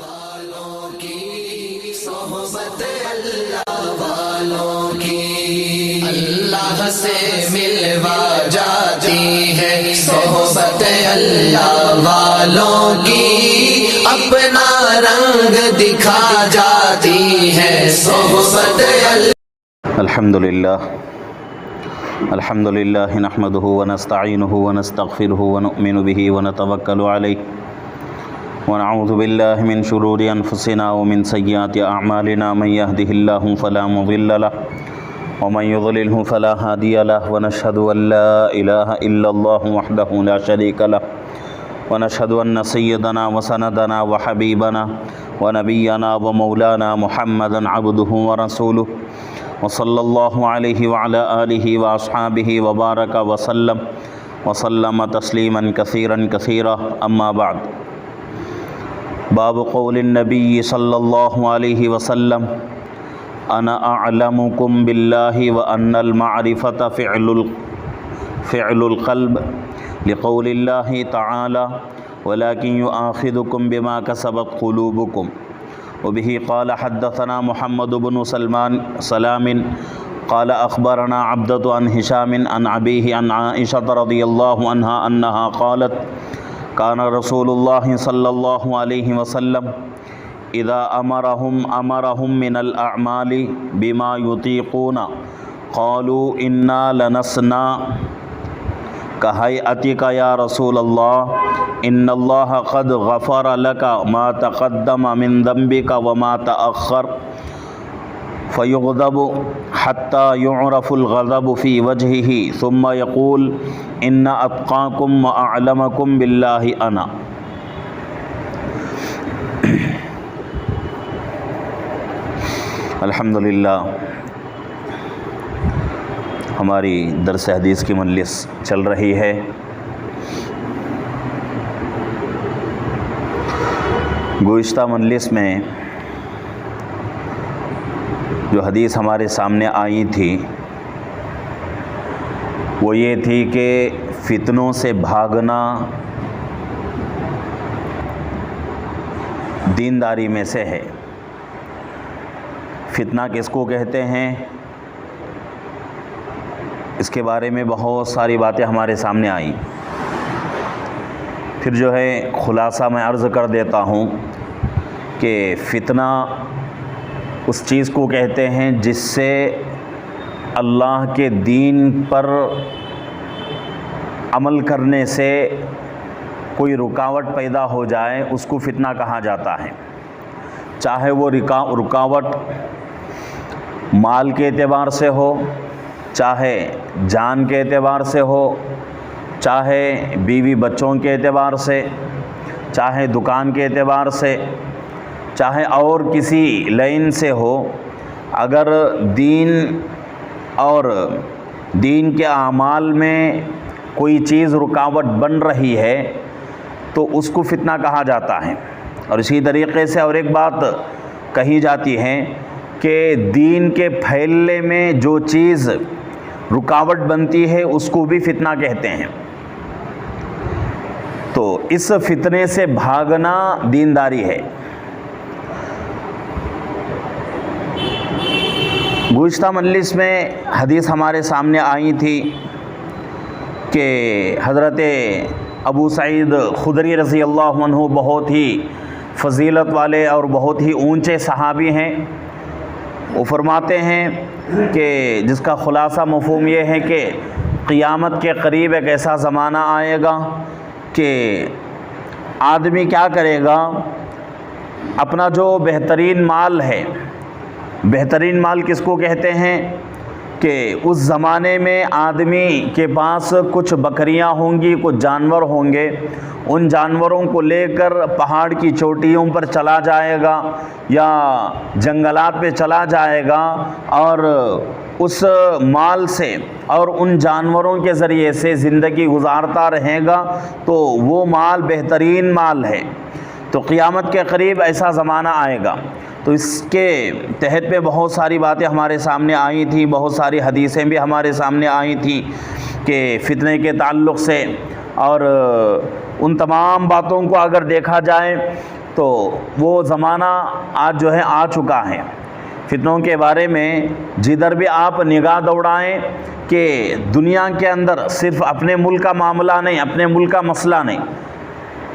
والوں کی صحبت اللہ والوں کی اللہ سے ملوا جاتی ہے، صحبت اللہ والوں کی اپنا رنگ دکھا جاتی ہے، صحبت اللہ۔ الحمد للہ نحمده ونستعینه ونستغفره ونؤمن به ونتوکل علیہ ونعوذ باللہ من شرور انفسنا ومن سیئات اعمالنا، من يهده الله فلا مضل له ومن يضلله فلا هادي له، ونشهد ان لا اله الا الله وحده لا شريك له، ونشهد ان سيدنا وسندنا وحبيبنا ونبينا ومولانا محمدا عبده ورسوله، وصلی اللہ علیہ وعلی آلہ واصحابہ وبارک وسلم تسلیما کثیرا کثیرا، اما بعد۔ باب قول النبی صلی اللہ علیہ وسلم انا اعلمکم باللہ وان المعرفۃ فعل القلب، لقول اللہ تعالی ولکن یؤاخذکم بما کسبت قلوبکم، وبه قال حدثنا محمد بن سلام قال اخبرنا عبدة عن هشام عن أبيه عن عائشة رضي الله عنها أنها قالت كان رسول الله صلى الله عليه وسلم إذا أمرهم من الأعمال بما يطيقون قالوا إنا لنصنع كهيئتك يا رسول الله، ان اللہ قد غفر لك ما تقدم من ذنبك وما تأخر، فيغضب حتى يعرف الغضب في وجهه ثم يقول ان اتقاكم واعلمكم بالله انا۔ الحمدللہ ہماری درس حدیث کی مجلس چل رہی ہے۔ گزشتہ مجلس میں جو حدیث ہمارے سامنے آئی تھی وہ یہ تھی کہ فتنوں سے بھاگنا دینداری میں سے ہے۔ فتنہ کس کو کہتے ہیں، اس کے بارے میں بہت ساری باتیں ہمارے سامنے آئیں۔ پھر جو ہے خلاصہ میں عرض کر دیتا ہوں کہ فتنہ اس چیز کو کہتے ہیں جس سے اللہ کے دین پر عمل کرنے سے کوئی رکاوٹ پیدا ہو جائے، اس کو فتنہ کہا جاتا ہے۔ چاہے وہ رکاوٹ مال کے اعتبار سے ہو، چاہے جان کے اعتبار سے ہو، چاہے بیوی بچوں کے اعتبار سے، چاہے دکان کے اعتبار سے، چاہے اور کسی لائن سے ہو، اگر دین اور دین کے اعمال میں کوئی چیز رکاوٹ بن رہی ہے تو اس کو فتنہ کہا جاتا ہے۔ اور اسی طریقے سے اور ایک بات کہی جاتی ہے کہ دین کے پھیلنے میں جو چیز رکاوٹ بنتی ہے اس کو بھی فتنہ کہتے ہیں۔ تو اس فتنے سے بھاگنا دینداری ہے۔ گزشتہ مجلس میں حدیث ہمارے سامنے آئی تھی کہ حضرت ابو سعید خدری رضی اللہ عنہ بہت ہی فضیلت والے اور بہت ہی اونچے صحابی ہیں۔ وہ فرماتے ہیں کہ جس کا خلاصہ مفہوم یہ ہے کہ قیامت کے قریب ایک ایسا زمانہ آئے گا کہ آدمی کیا کرے گا، اپنا جو بہترین مال ہے، بہترین مال کس کو کہتے ہیں کہ اس زمانے میں آدمی کے پاس کچھ بکریاں ہوں گی، کچھ جانور ہوں گے، ان جانوروں کو لے کر پہاڑ کی چوٹیوں پر چلا جائے گا یا جنگلات پہ چلا جائے گا اور اس مال سے اور ان جانوروں کے ذریعے سے زندگی گزارتا رہے گا، تو وہ مال بہترین مال ہے۔ تو قیامت کے قریب ایسا زمانہ آئے گا۔ تو اس کے تحت پہ بہت ساری باتیں ہمارے سامنے آئی تھیں، بہت ساری حدیثیں بھی ہمارے سامنے آئی تھیں کہ فتنے کے تعلق سے، اور ان تمام باتوں کو اگر دیکھا جائے تو وہ زمانہ آج جو ہے آ چکا ہے۔ فتنوں کے بارے میں جدھر بھی آپ نگاہ دوڑائیں کہ دنیا کے اندر صرف اپنے ملک کا معاملہ نہیں، اپنے ملک کا مسئلہ نہیں،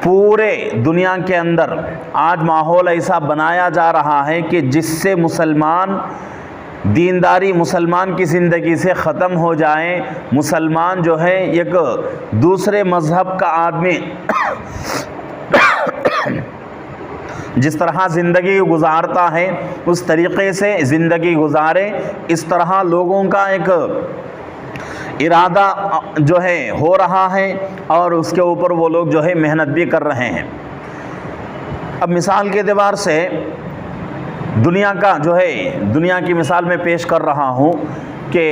پورے دنیا کے اندر آج ماحول ایسا بنایا جا رہا ہے کہ جس سے مسلمان دینداری مسلمان کی زندگی سے ختم ہو جائیں، مسلمان جو ہے ایک دوسرے مذہب کا آدمی جس طرح زندگی گزارتا ہے اس طریقے سے زندگی گزارے، اس طرح لوگوں کا ایک ارادہ جو ہے ہو رہا ہے اور اس کے اوپر وہ لوگ جو ہے محنت بھی کر رہے ہیں۔ اب مثال کے اعتبار سے دنیا کا جو ہے دنیا کی مثال میں پیش کر رہا ہوں کہ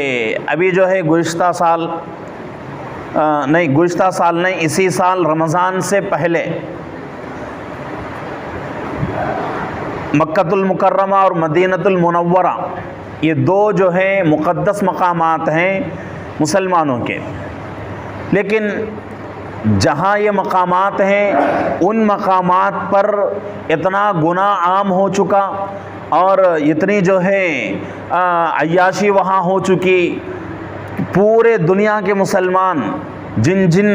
ابھی جو ہے گزشتہ سال نہیں اسی سال رمضان سے پہلے مکۃ المکرمہ اور مدینۃ المنورہ یہ دو جو ہیں مقدس مقامات ہیں مسلمانوں کے، لیکن جہاں یہ مقامات ہیں ان مقامات پر اتنا گناہ عام ہو چکا اور اتنی جو ہے عیاشی وہاں ہو چکی، پورے دنیا کے مسلمان جن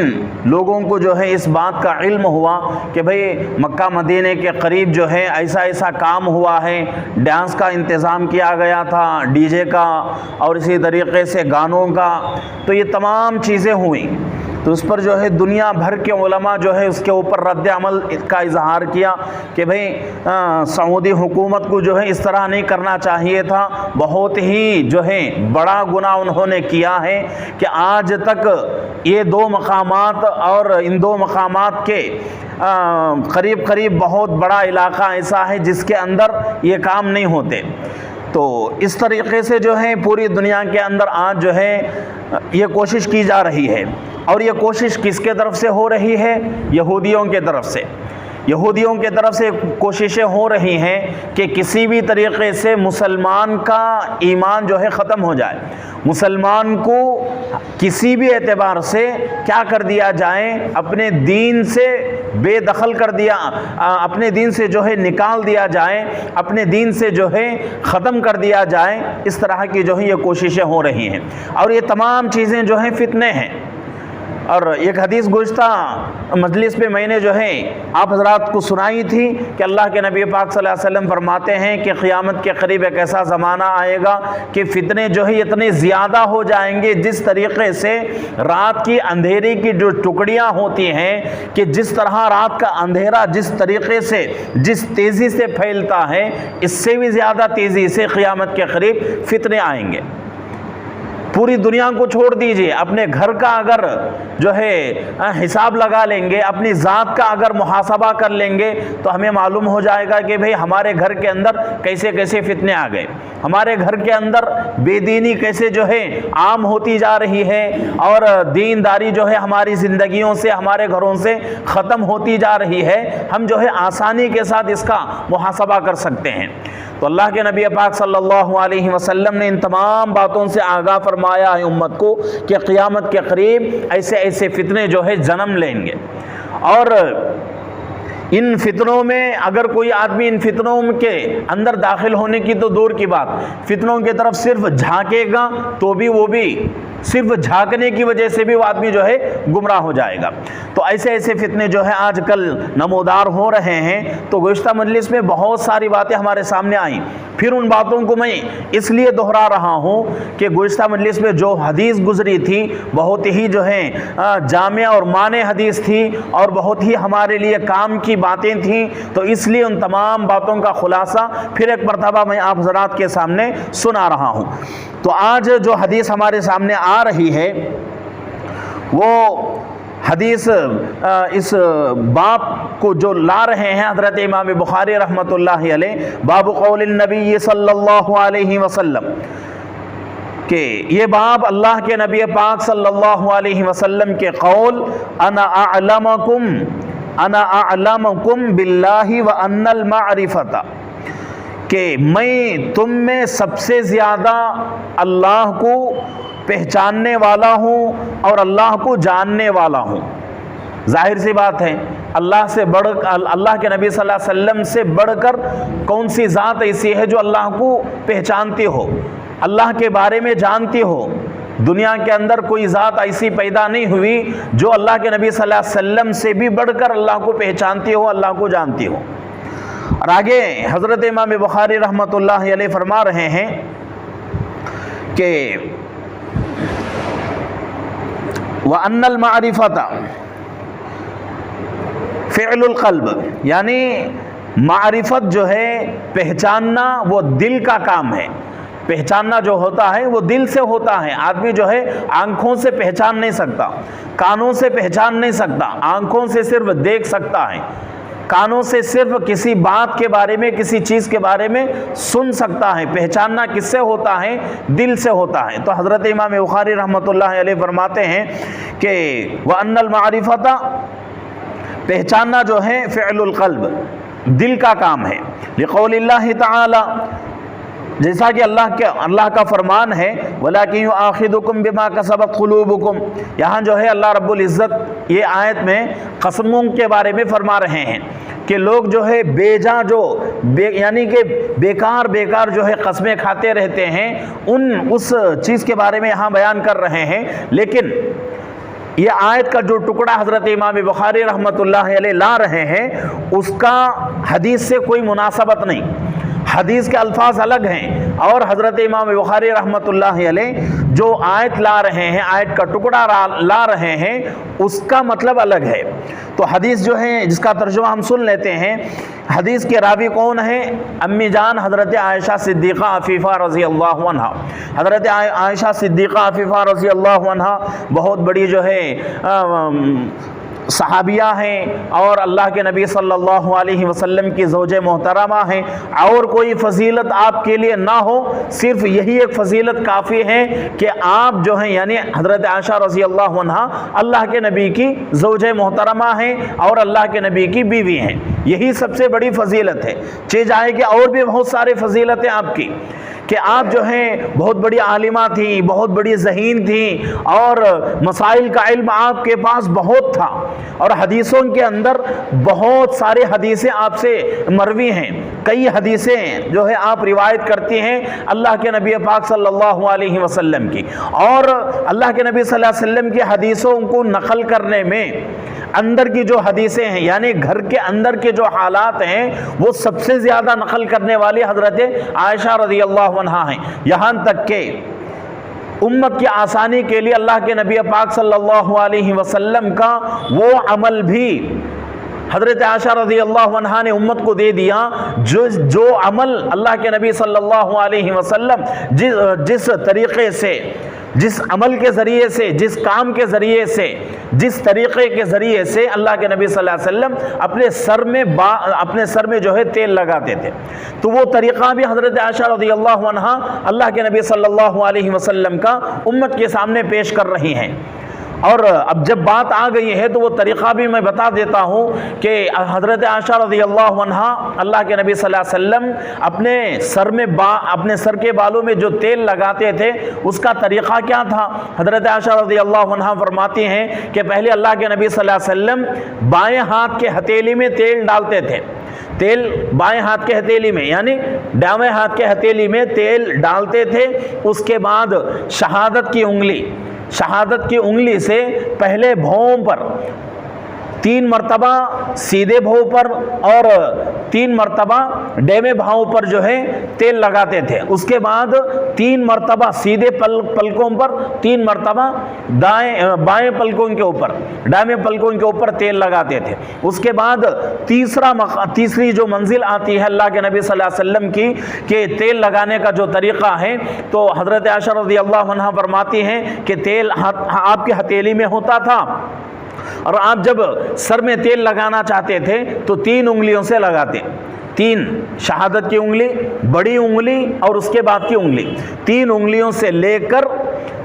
لوگوں کو جو ہے اس بات کا علم ہوا کہ بھئی مکہ مدینے کے قریب جو ہے ایسا کام ہوا ہے، ڈانس کا انتظام کیا گیا تھا، ڈی جے کا اور اسی طریقے سے گانوں کا، تو یہ تمام چیزیں ہوئیں، تو اس پر جو ہے دنیا بھر کے علماء جو ہے اس کے اوپر رد عمل کا اظہار کیا کہ بھئی سعودی حکومت کو جو ہے اس طرح نہیں کرنا چاہیے تھا، بہت ہی جو ہے بڑا گناہ انہوں نے کیا ہے کہ آج تک یہ دو مقامات اور ان دو مقامات کے قریب بہت بڑا علاقہ ایسا ہے جس کے اندر یہ کام نہیں ہوتے۔ تو اس طریقے سے جو ہے پوری دنیا کے اندر آج جو ہے یہ کوشش کی جا رہی ہے، اور یہ کوشش کس کے طرف سے ہو رہی ہے؟ یہودیوں کے طرف سے۔ یہودیوں کے طرف سے کوششیں ہو رہی ہیں کہ کسی بھی طریقے سے مسلمان کا ایمان جو ہے ختم ہو جائے، مسلمان کو کسی بھی اعتبار سے کیا کر دیا جائے، اپنے دین سے بے دخل کر دیا، اپنے دین سے جو ہے نکال دیا جائے، اپنے دین سے جو ہے ختم کر دیا جائے، اس طرح کی جو ہے یہ کوششیں ہو رہی ہیں، اور یہ تمام چیزیں جو ہیں فتنے ہیں۔ اور ایک حدیث گزشتہ مجلس پہ میں نے جو ہے آپ حضرات کو سنائی تھی کہ اللہ کے نبی پاک صلی اللہ علیہ وسلم فرماتے ہیں کہ قیامت کے قریب ایک ایسا زمانہ آئے گا کہ فتنے جو ہے اتنے زیادہ ہو جائیں گے، جس طریقے سے رات کی اندھیری کی جو ٹکڑیاں ہوتی ہیں، کہ جس طرح رات کا اندھیرا جس طریقے سے جس تیزی سے پھیلتا ہے، اس سے بھی زیادہ تیزی سے قیامت کے قریب فتنے آئیں گے۔ پوری دنیا کو چھوڑ دیجئے، اپنے گھر کا اگر جو ہے حساب لگا لیں گے، اپنی ذات کا اگر محاسبہ کر لیں گے تو ہمیں معلوم ہو جائے گا کہ بھئی ہمارے گھر کے اندر کیسے فتنے آ گئے، ہمارے گھر کے اندر بے دینی کیسے جو ہے عام ہوتی جا رہی ہے، اور دینداری جو ہے ہماری زندگیوں سے ہمارے گھروں سے ختم ہوتی جا رہی ہے۔ ہم جو ہے آسانی کے ساتھ اس کا محاسبہ کر سکتے ہیں۔ تو اللہ کے نبی پاک صلی اللہ علیہ وسلم نے ان تمام باتوں سے آگاہ فرمایا ہے امت کو کہ قیامت کے قریب ایسے فتنے جو ہے جنم لیں گے، اور ان فتنوں میں اگر کوئی آدمی ان فتنوں کے اندر داخل ہونے کی تو دور کی بات، فتنوں کی طرف صرف جھانکے گا تو بھی وہ بھی صرف جھانکنے کی وجہ سے بھی وہ آدمی جو ہے گمراہ ہو جائے گا۔ تو ایسے فتنے جو ہے آج کل نمودار ہو رہے ہیں۔ تو گزشتہ مجلس میں بہت ساری باتیں ہمارے سامنے آئیں، پھر ان باتوں کو میں اس لیے دہرا رہا ہوں کہ گزشتہ مجلس میں جو حدیث گزری تھی بہت ہی جو ہے جامع اور مانع حدیث تھی، اور بہت ہی ہمارے لیے کام کی باتیں تھیں، تو اس لیے ان تمام باتوں کا خلاصہ پھر ایک مرتبہ میں آپ حضرات کے سامنے سنا رہا ہوں۔ تو آج جو حدیث ہمارے سامنے آ رہی ہے وہ حدیث اس باب کو جو لا رہے ہیں حضرت امام بخاری رحمۃ اللہ علیہ، باب قول النبی صلی اللہ علیہ وسلم، کہ یہ باب اللہ کے نبی پاک صلی اللہ علیہ وسلم کے قول انا اعلمکم باللہ وان المعرفۃ، کہ میں تم میں سب سے زیادہ اللہ کو پہچاننے والا ہوں اور اللہ کو جاننے والا ہوں۔ ظاہر سی بات ہے اللہ کے نبی صلی اللہ علیہ وسلم سے بڑھ کر کون سی ذات ایسی ہے جو اللہ کو پہچانتی ہو، اللہ کے بارے میں جانتی ہو؟ دنیا کے اندر کوئی ذات ایسی پیدا نہیں ہوئی جو اللہ کے نبی صلی اللہ علیہ وسلم سے بھی بڑھ کر اللہ کو پہچانتی ہو، اللہ کو جانتی ہو۔ اور آگے حضرت امام بخاری رحمۃ اللہ علیہ فرما رہے ہیں کہ وَأَنَّ الْمَعْرِفَةَ فعل القلب، یعنی معرفت جو ہے پہچاننا وہ دل کا کام ہے۔ پہچاننا جو ہوتا ہے وہ دل سے ہوتا ہے۔ آدمی جو ہے آنکھوں سے پہچان نہیں سکتا، کانوں سے پہچان نہیں سکتا، آنکھوں سے صرف دیکھ سکتا ہے، کانوں سے صرف کسی بات کے بارے میں، کسی چیز کے بارے میں سن سکتا ہے۔ پہچاننا کس سے ہوتا ہے؟ دل سے ہوتا ہے۔ تو حضرت امام بخاری رحمۃ اللہ علیہ فرماتے ہیں کہ وَأَنَّ الْمَعْرِفَةَ، پہچاننا جو ہے فعل القلب، دل کا کام ہے۔ لقول اللہ تعالی، جیسا کہ اللہ کا فرمان ہے وَلَٰكِن يُؤَاخِذُكُم بِمَا كَسَبَتْ قُلُوبُكُم، یہاں جو ہے اللہ رب العزت یہ آیت میں قسموں کے بارے میں فرما رہے ہیں کہ لوگ جو ہے یعنی کہ بیکار جو ہے قسمیں کھاتے رہتے ہیں، اس چیز کے بارے میں یہاں بیان کر رہے ہیں۔ لیکن یہ آیت کا جو ٹکڑا حضرت امام بخاری رحمۃ اللہ علیہ لا رہے ہیں اس کا حدیث سے کوئی مناسبت نہیں، حدیث کے الفاظ الگ ہیں، اور حضرت امام بخاری رحمۃ اللہ علیہ جو آیت لا رہے ہیں، آیت کا ٹکڑا لا رہے ہیں، اس کا مطلب الگ ہے۔ تو حدیث جو ہے جس کا ترجمہ ہم سن لیتے ہیں، حدیث کے راوی کون ہیں؟ امی جان حضرت عائشہ صدیقہ عفیفہ رضی اللہ عنہ۔ حضرت عائشہ صدیقہ عفیفہ رضی اللہ عنہ بہت بڑی جو ہے صحابیہ ہیں، اور اللہ کے نبی صلی اللہ علیہ وسلم کی زوج محترمہ ہیں۔ اور کوئی فضیلت آپ کے لیے نہ ہو، صرف یہی ایک فضیلت کافی ہے کہ آپ جو ہیں یعنی حضرت عائشہ رضی اللہ عنہ اللہ کے نبی کی زوج محترمہ ہیں اور اللہ کے نبی کی بیوی ہیں، یہی سب سے بڑی فضیلت ہے۔ جائے کہ اور بھی بہت سارے فضیلتیں آپ کی، کہ آپ جو ہیں بہت بڑی عالمہ تھیں، بہت بڑی ذہین تھیں، اور مسائل کا علم آپ کے پاس بہت تھا، اور حدیثوں کے اندر بہت سارے حدیثیں آپ سے مروی ہیں، کئی حدیثیں جو ہے آپ روایت کرتی ہیں اللہ کے نبی پاک صلی اللہ علیہ وسلم کی، اور اللہ کے نبی صلی اللہ علیہ وسلم کی حدیثوں کو نقل کرنے میں اندر کی جو حدیثیں ہیں یعنی گھر کے اندر کے جو حالات ہیں وہ سب سے زیادہ نقل کرنے والی حضرت عائشہ رضی اللہ عنہا ہیں، یہاں تک کہ امت کی آسانی کے لیے اللہ کے نبی پاک صلی اللہ علیہ وسلم کا وہ عمل بھی حضرت عائشہ رضی اللہ عنہا نے امت کو دے دیا جو عمل اللہ کے نبی صلی اللہ علیہ وسلم جس طریقے سے، جس عمل کے ذریعے سے، جس کام کے ذریعے سے، جس طریقے کے ذریعے سے اللہ کے نبی صلی اللہ علیہ وسلم اپنے سر میں جو ہے تیل لگاتے تھے، تو وہ طریقہ بھی حضرت عائشہ رضی اللہ عنہا اللہ کے نبی صلی اللہ علیہ وسلم کا امت کے سامنے پیش کر رہی ہیں۔ اور اب جب بات آ گئی ہے تو وہ طریقہ بھی میں بتا دیتا ہوں کہ حضرت عائشہ رضی اللہ عنہا اللہ کے نبی صلی اللہ علیہ وسلم اپنے سر کے بالوں میں جو تیل لگاتے تھے اس کا طریقہ کیا تھا؟ حضرت عائشہ رضی اللہ عنہا فرماتی ہیں کہ پہلے اللہ کے نبی صلی اللہ علیہ وسلم بائیں ہاتھ کے ہتھیلی میں تیل ڈالتے تھے، تیل بائیں ہاتھ کے ہتھیلی میں یعنی دائیں ہاتھ کے ہتھیلی میں تیل ڈالتے تھے، اس کے بعد شہادت کی انگلی سے پہلے بھون پر 3 مرتبہ سیدھے بھاؤں پر اور 3 مرتبہ ڈیمے بھاؤں پر جو ہے تیل لگاتے تھے، اس کے بعد 3 مرتبہ سیدھے پلکوں پر، 3 مرتبہ بائیں پلکوں کے اوپر، دائیں پلکوں کے اوپر تیل لگاتے تھے۔ اس کے بعد تیسری جو منزل آتی ہے اللہ کے نبی صلی اللہ علیہ وسلم کی کہ تیل لگانے کا جو طریقہ ہے، تو حضرت عائشہ رضی اللہ عنہا فرماتی ہیں کہ تیل آپ کی ہتھیلی میں ہوتا تھا، اور آپ جب سر میں تیل لگانا چاہتے تھے تو 3 انگلیوں سے لگاتے، 3 شہادت کی انگلی، بڑی انگلی اور اس کے بعد کی انگلی، 3 انگلیوں سے لے کر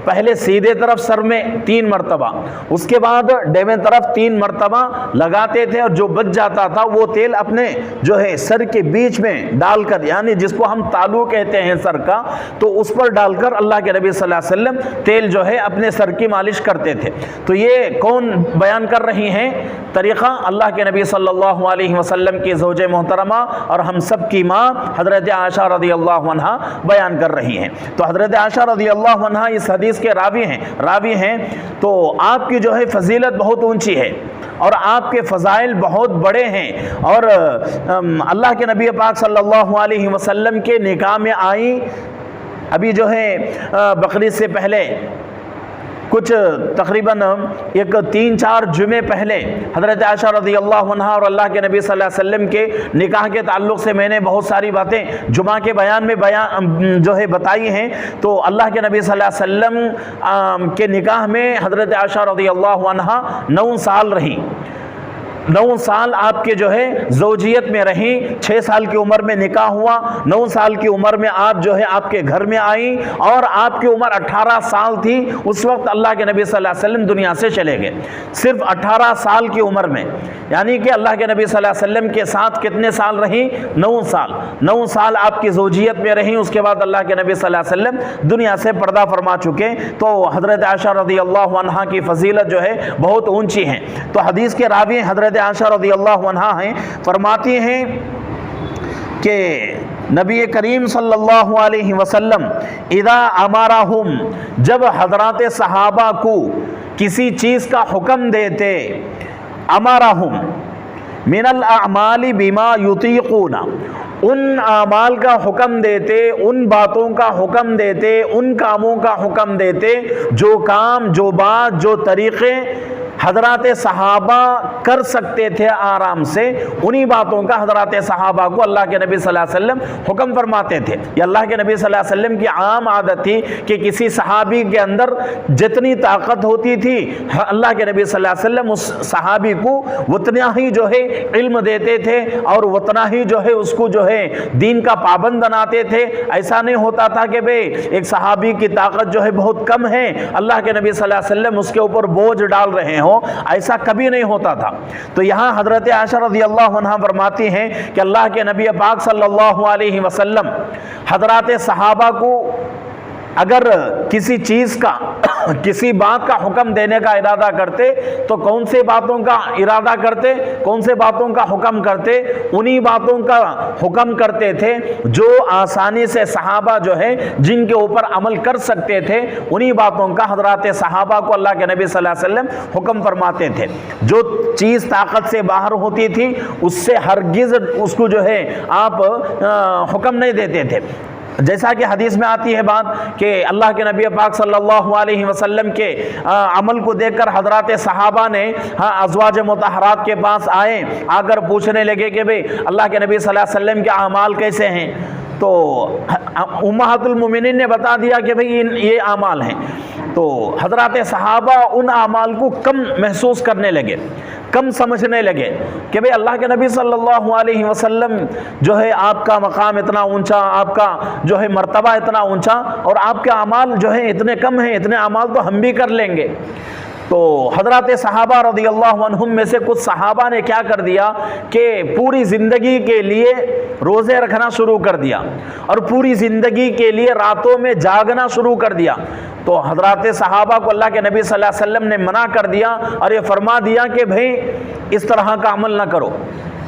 پہلے سیدھے طرف سر میں 3 مرتبہ، اس کے بعد ڈیویں طرف 3 مرتبہ لگاتے تھے، اور جو بچ جاتا تھا وہ تیل اپنے جو ہے سر کے بیچ میں ڈال کر، یعنی جس کو ہم تالو کہتے ہیں سر کا، تو اس پر ڈال کر اللہ کے نبی صلی اللہ علیہ وسلم تیل جو ہے اپنے سر کی مالش کرتے تھے۔ تو یہ کون بیان کر رہی ہیں طریقہ؟ اللہ کے نبی صلی اللہ علیہ وسلم کی زوج محترمہ اور ہم سب کی ماں حضرت عائشہ رضی اللہ عنہا بیان کر رہی ہیں۔ تو حضرت عائشہ رضی اللہ عنہا اس حدیث کے راوی ہیں، تو آپ کی جو ہے فضیلت بہت اونچی ہے اور آپ کے فضائل بہت بڑے ہیں، اور اللہ کے نبی پاک صلی اللہ علیہ وسلم کے نکاح میں آئیں۔ ابھی جو ہے بقرعید سے پہلے کچھ تقریباً 3-4 جمعے پہلے حضرت عائشہ رضی اللہ عنہا اور اللہ کے نبی صلی اللہ علیہ وسلم کے نکاح کے تعلق سے میں نے بہت ساری باتیں جمعہ کے بیان میں جو ہے بتائی ہیں۔ تو اللہ کے نبی صلی اللہ علیہ وسلم کے نکاح میں حضرت عائشہ رضی اللہ عنہا 9 سال رہی، 9 سال آپ کے جو ہے زوجیت میں رہیں۔ 6 سال کی عمر میں نکاح ہوا، 9 سال کی عمر میں آپ جو ہے آپ کے گھر میں آئیں، اور آپ کی عمر 18 سال تھی اس وقت اللہ کے نبی صلی اللہ علیہ وسلم دنیا سے چلے گئے، صرف 18 سال کی عمر میں، یعنی کہ اللہ کے نبی صلی اللہ علیہ وسلم کے ساتھ کتنے سال رہیں؟ 9 سال 9 سال آپ کی زوجیت میں رہیں۔ اس کے بعد اللہ کے نبی صلی اللہ علیہ وسلم دنیا سے پردہ فرما چکے۔ تو حضرت عائشہ رضی اللہ عنہا کی فضیلت جو ہے بہت اونچی ہے۔ تو حدیث کے راوی حضرت عائشہ رضی اللہ عنہا ہیں، فرماتی ہیں کہ نبی کریم صلی اللہ علیہ وسلم اذا امرہم، جب حضرات صحابہ کو کسی چیز کا حکم دیتے، امرہم من الاعمال بما یطیقون، ان اعمال کا حکم دیتے، ان باتوں کا حکم دیتے، ان کاموں کا حکم دیتے، جو کام، جو بات، جو طریقے حضرات صحابہ کر سکتے تھے آرام سے، انہی باتوں کا حضرات صحابہ کو اللہ کے نبی صلی اللہ علیہ وسلم حکم فرماتے تھے۔ یہ اللہ کے نبی صلی اللہ علیہ وسلم کی عام عادت تھی کہ کسی صحابی کے اندر جتنی طاقت ہوتی تھی اللہ کے نبی صلی اللہ علیہ وسلم اس صحابی کو اتنا ہی جو ہے علم دیتے تھے، اور اتنا ہی جو ہے اس کو جو ہے دین کا پابند بناتے تھے۔ ایسا نہیں ہوتا تھا کہ بھئی ایک صحابی کی طاقت جو ہے بہت کم ہے، اللہ کے نبی صلی اللہ علیہ وسلم اس کے اوپر بوجھ ڈال رہے ہوں، ایسا کبھی نہیں ہوتا تھا۔ تو یہاں حضرت عائشہ رضی اللہ عنہا فرماتی ہیں کہ اللہ کے نبی پاک صلی اللہ علیہ وسلم حضرات صحابہ کو اگر کسی چیز کا، کسی بات کا حکم دینے کا ارادہ کرتے تو کون سے باتوں کا ارادہ کرتے، کون سے باتوں کا حکم کرتے؟ انہی باتوں کا حکم کرتے تھے جو آسانی سے صحابہ جو ہے جن کے اوپر عمل کر سکتے تھے، انہی باتوں کا حضرات صحابہ کو اللہ کے نبی صلی اللہ علیہ وسلم حکم فرماتے تھے۔ جو چیز طاقت سے باہر ہوتی تھی اس سے ہرگز اس کو جو ہے آپ حکم نہیں دیتے تھے۔ جیسا کہ حدیث میں آتی ہے بات کہ اللہ کے نبی پاک صلی اللہ علیہ وسلم کے عمل کو دیکھ کر حضرات صحابہ نے ازواج مطہرات کے پاس آئے، آ کر پوچھنے لگے کہ بھئی اللہ کے نبی صلی اللہ علیہ وسلم کے اعمال کیسے ہیں؟ تو امہات المومنین نے بتا دیا کہ بھئی یہ اعمال ہیں۔ تو حضرات صحابہ ان اعمال کو کم محسوس کرنے لگے، کم سمجھنے لگے کہ بھئی اللہ کے نبی صلی اللہ علیہ وسلم جو ہے آپ کا مقام اتنا اونچا، آپ کا جو ہے مرتبہ اتنا اونچا، اور آپ کے اعمال جو ہیں اتنے کم ہیں، اتنے اعمال تو ہم بھی کر لیں گے۔ تو حضرات صحابہ رضی اللہ عنہم میں سے کچھ صحابہ نے کیا کر دیا کہ پوری زندگی کے لیے روزے رکھنا شروع کر دیا، اور پوری زندگی کے لیے راتوں میں جاگنا شروع کر دیا۔ تو حضرات صحابہ کو اللہ کے نبی صلی اللہ علیہ وسلم نے منع کر دیا اور یہ فرما دیا کہ بھئی اس طرح کا عمل نہ کرو،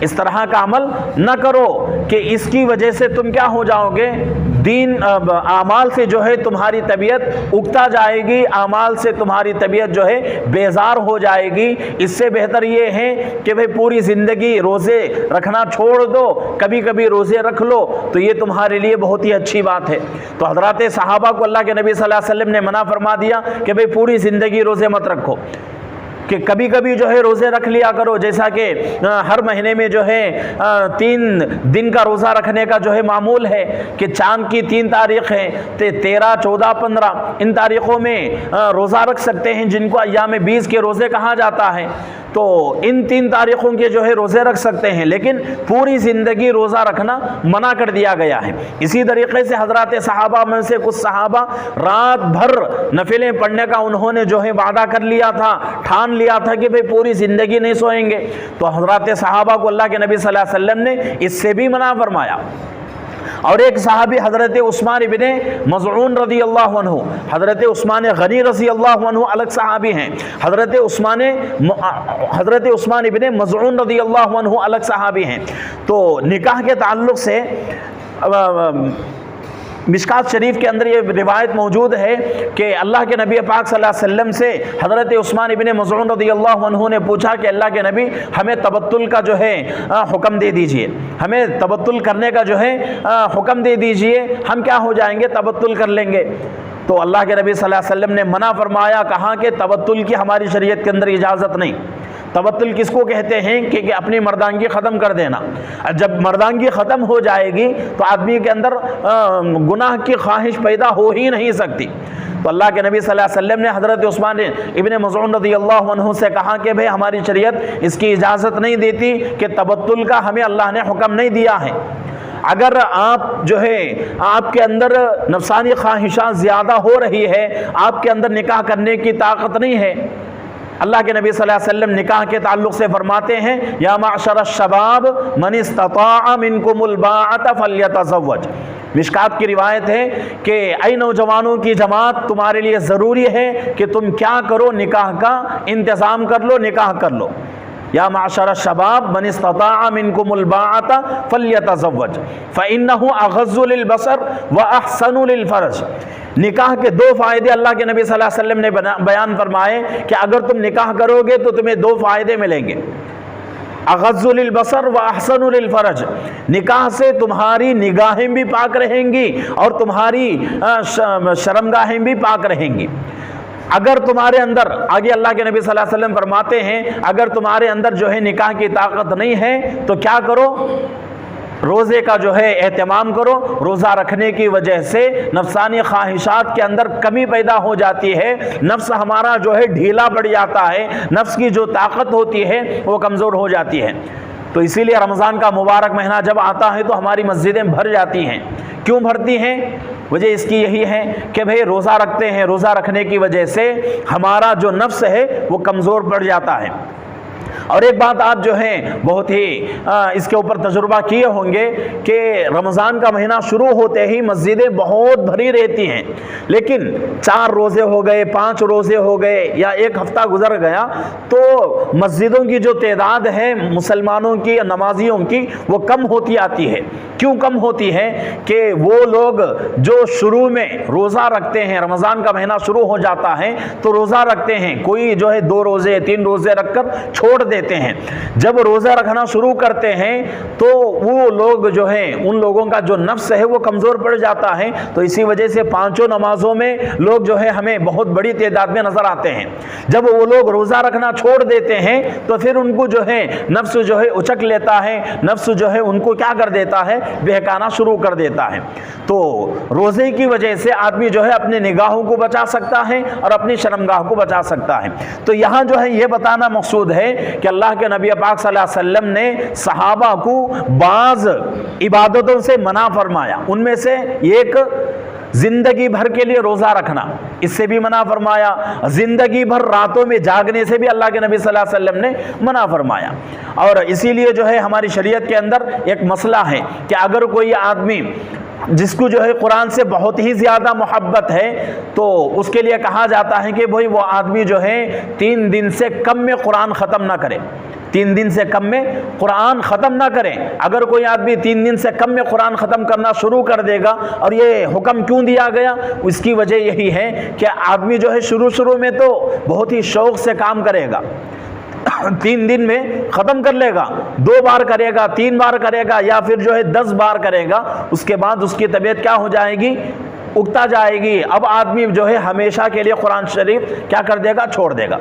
اس طرح کا عمل نہ کرو کہ اس کی وجہ سے تم کیا ہو جاؤ گے، دین اعمال سے جو ہے تمہاری طبیعت اکتا جائے گی، اعمال سے تمہاری طبیعت جو ہے بیزار ہو جائے گی۔ اس سے بہتر یہ ہے کہ بھئی پوری زندگی روزے رکھنا چھوڑ دو، کبھی کبھی روزے رکھ لو، تو یہ تمہارے لیے بہت ہی اچھی بات ہے۔ تو حضرات صحابہ کو اللہ کے نبی صلی اللہ علیہ وسلم نے منع فرما دیا کہ بھئی پوری زندگی روزے مت رکھو۔ کہ کبھی کبھی جو ہے روزے رکھ لیا کرو، جیسا کہ ہر مہینے میں جو ہے 3 دن کا روزہ رکھنے کا جو ہے معمول ہے کہ چاند کی 3 تاریخ ہیں، 13، 14، 15 ان تاریخوں میں روزہ رکھ سکتے ہیں، جن کو ایام 20 کے روزے کہا جاتا ہے۔ تو ان 3 تاریخوں کے جو ہے روزے رکھ سکتے ہیں، لیکن پوری زندگی روزہ رکھنا منع کر دیا گیا ہے۔ اسی طریقے سے حضرات صحابہ میں سے کچھ صحابہ رات بھر نفلیں پڑھنے کا انہوں نے جو ہے وعدہ کر لیا تھا، ٹھان لیا تھا کہ بھئی پوری زندگی نہیں سوئیں گے، تو حضرات صحابہ کو اللہ کے نبی صلی اللہ علیہ وسلم نے اس سے بھی منع فرمایا۔ اور ایک صحابی حضرت عثمان ابن مظعون رضی اللہ عنہ، حضرت عثمان غنی رضی اللہ عنہ الگ صحابی ہیں، حضرت عثمان ابن مظعون رضی اللہ عنہ الگ صحابی ہیں۔ تو نکاح کے تعلق سے مشکات شریف کے اندر یہ روایت موجود ہے کہ اللہ کے نبی پاک صلی اللہ علیہ وسلم سے حضرت عثمان ابن مظعون رضی اللہ عنہ نے پوچھا کہ اللہ کے نبی ہمیں تبتل کا جو ہے حکم دے دیجئے، ہمیں تبتل کرنے کا جو ہے حکم دے دیجئے، ہم کیا ہو جائیں گے، تبتل کر لیں گے۔ تو اللہ کے نبی صلی اللہ علیہ وسلم نے منع فرمایا، کہا کہ تبتل کی ہماری شریعت کے اندر اجازت نہیں۔ تبتل کس کو کہتے ہیں کہ اپنی مردانگی ختم کر دینا۔ جب مردانگی ختم ہو جائے گی تو آدمی کے اندر گناہ کی خواہش پیدا ہو ہی نہیں سکتی۔ تو اللہ کے نبی صلی اللہ علیہ وسلم نے حضرت عثمان ابن مظعون رضی اللہ عنہ سے کہا کہ بھئی ہماری شریعت اس کی اجازت نہیں دیتی کہ تبتل کا ہمیں اللہ نے حکم نہیں دیا ہے۔ اگر آپ جو ہے آپ کے اندر نفسانی خواہشات زیادہ ہو رہی ہے، آپ کے اندر نکاح کرنے کی طاقت نہیں ہے، اللہ کے نبی صلی اللہ علیہ وسلم نکاح کے تعلق سے فرماتے ہیں یا معشر الشباب من استطاع منکم الباءۃ فلیتزوج۔ مشکات کی روایت ہے کہ اے نوجوانوں کی جماعت، تمہارے لیے ضروری ہے کہ تم کیا کرو، نکاح کا انتظام کر لو، نکاح کر لو۔ یا معشر الشباب من استطاع منکم الباءۃ فلیتزوج فإنہ اغض للبصر واحسن للفرج۔ نکاح کے 2 فائدے اللہ کے نبی صلی اللہ علیہ وسلم نے بیان فرمائے کہ اگر تم نکاح کرو گے تو تمہیں 2 فائدے ملیں گے، اغض للبصر واحسن للفرج۔ نکاح سے تمہاری نگاہیں بھی پاک رہیں گی اور تمہاری شرمگاہیں بھی پاک رہیں گی۔ اگر تمہارے اندر، آگے اللہ کے نبی صلی اللہ علیہ وسلم فرماتے ہیں، اگر تمہارے اندر جو ہے نکاح کی طاقت نہیں ہے تو کیا کرو، روزے کا جو ہے اہتمام کرو۔ روزہ رکھنے کی وجہ سے نفسانی خواہشات کے اندر کمی پیدا ہو جاتی ہے، نفس ہمارا جو ہے ڈھیلا پڑ جاتا ہے، نفس کی جو طاقت ہوتی ہے وہ کمزور ہو جاتی ہے۔ تو اسی لیے رمضان کا مبارک مہینہ جب آتا ہے تو ہماری مسجدیں بھر جاتی ہیں۔ کیوں بھرتی ہیں؟ وجہ اس کی یہی ہے کہ بھئی روزہ رکھتے ہیں، روزہ رکھنے کی وجہ سے ہمارا جو نفس ہے وہ کمزور پڑ جاتا ہے۔ اور ایک بات آپ جو ہیں بہت ہی اس کے اوپر تجربہ کیے ہوں گے کہ رمضان کا مہینہ شروع ہوتے ہی مسجدیں بہت بھری رہتی ہیں، لیکن 4 روزے ہو گئے، 5 روزے ہو گئے یا 1 ہفتہ گزر گیا تو مسجدوں کی جو تعداد ہے مسلمانوں کی، نمازیوں کی، وہ کم ہوتی آتی ہے۔ کیوں کم ہوتی ہے؟ کہ وہ لوگ جو شروع میں روزہ رکھتے ہیں، رمضان کا مہینہ شروع ہو جاتا ہے تو روزہ رکھتے ہیں، کوئی جو ہے 2 روزے 3 روزے رکھ کر چھوڑ دیتے ہیں۔ جب روزہ رکھنا شروع کرتے ہیں تو وہ لوگ جو ہیں، ان لوگوں کا جو نفس ہے وہ کمزور پڑ جاتا ہے۔ تو اسی وجہ سے 5 نمازوں میں لوگ جو ہے ہمیں بہت بڑی تعداد میں نظر آتے ہیں۔ جب وہ لوگ روزہ رکھنا چھوڑ دیتے ہیں تو پھر ان کو جو ہے نفس جو ہے اچک لیتا ہے، نفس جو ہے ان کو کیا کر دیتا ہے، بہکانا شروع کر دیتا ہے۔ تو روزے کی وجہ سے آدمی جو ہے اپنے نگاہوں کو بچا سکتا ہے اور اپنی شرمگاہ کو بچا سکتا ہے۔ تو یہاں جو ہے یہ بتانا مقصود ہے کہ اللہ کے نبی پاک صلی اللہ علیہ وسلم نے صحابہ کو بعض عبادتوں سے منع فرمایا، ان میں سے ایک زندگی بھر کے لیے روزہ رکھنا، اس سے بھی منع فرمایا۔ زندگی بھر راتوں میں جاگنے سے بھی اللہ کے نبی صلی اللہ علیہ وسلم نے منع فرمایا۔ اور اسی لیے جو ہے ہماری شریعت کے اندر ایک مسئلہ ہے کہ اگر کوئی آدمی جس کو جو ہے قرآن سے بہت ہی زیادہ محبت ہے تو اس کے لیے کہا جاتا ہے کہ بھائی وہ آدمی جو ہے 3 دن سے کم میں قرآن ختم نہ کرے، 3 دن سے کم میں قرآن ختم نہ کرے۔ اگر کوئی آدمی 3 دن سے کم میں قرآن ختم کرنا شروع کر دے گا، اور یہ حکم کیوں دیا گیا، اس کی وجہ یہی ہے کہ آدمی جو ہے شروع میں تو بہت ہی شوق سے کام کرے گا، 3 دن میں ختم کر لے گا، 2 بار کرے گا، 3 بار کرے گا، یا پھر جو ہے 10 بار کرے گا۔ اس کے بعد اس کی طبیعت کیا ہو جائے گی، اگتا جائے گی۔ اب آدمی جو ہے ہمیشہ کے لیے قرآن شریف کیا کر دے گا، چھوڑ دے گا۔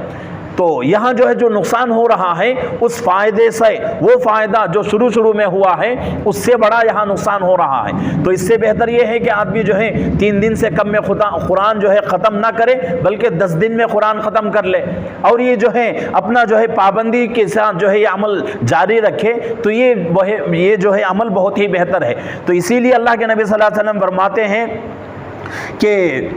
تو یہاں جو ہے جو نقصان ہو رہا ہے اس فائدے سے وہ فائدہ جو شروع میں ہوا ہے اس سے بڑا یہاں نقصان ہو رہا ہے۔ تو اس سے بہتر یہ ہے کہ آدمی جو ہے 3 دن سے کم میں قرآن جو ہے ختم نہ کرے بلکہ 10 دن میں قرآن ختم کر لے، اور یہ جو ہے اپنا جو ہے پابندی کے ساتھ جو ہے یہ عمل جاری رکھے، تو یہ جو ہے عمل بہت ہی بہتر ہے۔ تو اسی لیے اللہ کے نبی صلی اللہ علیہ وسلم فرماتے ہیں کہ